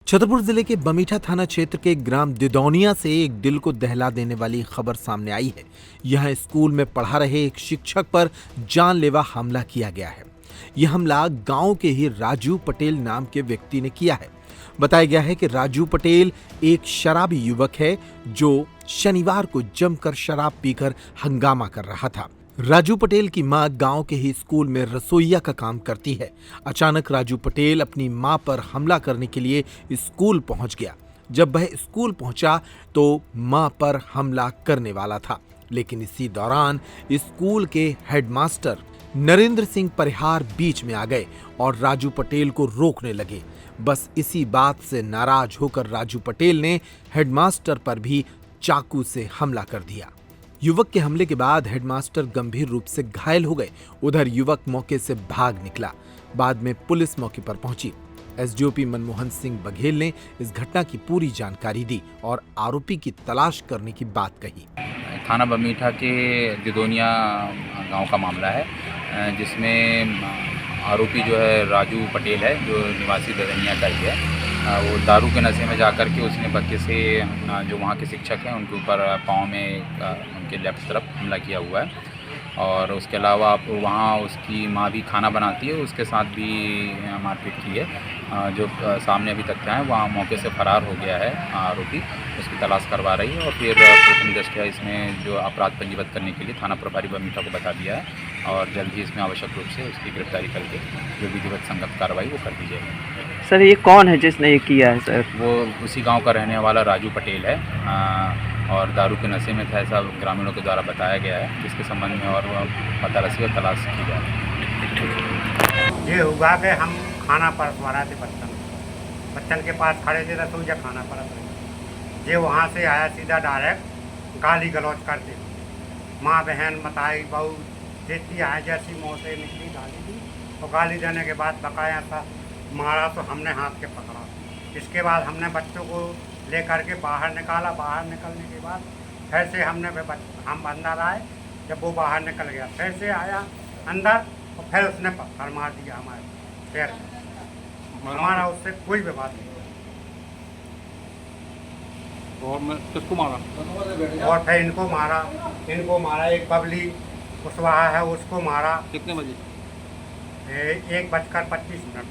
छतरपुर जिले के बमीठा थाना क्षेत्र के ग्राम दिदौनिया से एक दिल को दहला देने वाली खबर सामने आई है। यहां स्कूल में पढ़ा रहे एक शिक्षक पर जानलेवा हमला किया गया है। यह हमला गांव के ही राजू पटेल नाम के व्यक्ति ने किया है। बताया गया है कि राजू पटेल एक शराबी युवक है जो शनिवार को जमकर शराब पीकर हंगामा कर रहा था। राजू पटेल की मां गांव के ही स्कूल में रसोइया का काम करती है। अचानक राजू पटेल अपनी मां पर हमला करने के लिए स्कूल पहुंच गया। जब वह स्कूल पहुंचा तो मां पर हमला करने वाला था, लेकिन इसी दौरान स्कूल के हेडमास्टर नरेंद्र सिंह परिहार बीच में आ गए और राजू पटेल को रोकने लगे। बस इसी बात से नाराज होकर राजू पटेल ने हेडमास्टर पर भी चाकू से हमला कर दिया। युवक के हमले के बाद हेडमास्टर गंभीर रूप से घायल हो गए। उधर युवक मौके से भाग निकला। बाद में पुलिस मौके पर पहुंची। एसडीओपी मनमोहन सिंह बघेल ने इस घटना की पूरी जानकारी दी और आरोपी की तलाश करने की बात कही। थाना बमीठा के दिदोनिया गांव का मामला है, जिसमें आरोपी जो है राजू पटेल है, जो निवासी दिदोनिया का ही है। वो दारू के नशे में जाकर के उसने बच्चे से, जो वहाँ के शिक्षक हैं, उनके ऊपर पाँव में उनके लेफ्ट तरफ हमला किया हुआ है। और उसके अलावा वहाँ उसकी माँ भी खाना बनाती है, उसके साथ भी मारपीट की है। जो सामने अभी तक है, वहाँ मौके से फरार हो गया है आरोपी। उसकी तलाश करवा रही है और फिर प्रथम दृष्टया इसमें जो अपराध पंजीबद्ध करने के लिए थाना प्रभारी बमीठा को बता दिया है और जल्द ही इसमें आवश्यक रूप से उसकी गिरफ्तारी करके जो विधिवत संगत कार्रवाई वो कर दी जाएगी। सर, ये कौन है जिसने ये किया है? सर, वो उसी गांव का रहने वाला राजू पटेल है और दारू के नशे में था, ऐसा ग्रामीणों के द्वारा बताया गया है, जिसके संबंध में और पता रसी और तलाश की जा रही है। ये हुआ कि हम खाना परसवा रहे थे बच्चन के पास खड़े थे, रसोईया खाना परस रहे। ये वहाँ से आया सीधा डायरेक्ट गाली गलौज करते, माँ बहन मताई बहू देखती आए, जैसी मुँह से निकली गाली दी। तो गाली देने के बाद बकाया था मारा, तो हमने हाथ के पकड़ा। इसके बाद हमने बच्चों को लेकर के बाहर निकाला। बाहर निकलने के बाद फिर से हम अंदर आए। जब वो बाहर निकल गया फिर से आया अंदर और फिर उसने पत्थर मार दिया हमारे पैर में। हमारा उससे कोई विवाद नहीं। और मैं किसको मारा? और फिर इनको मारा एक बबली कुशवाहा है, उसको मारा। कितने बजे? 1:25 पर।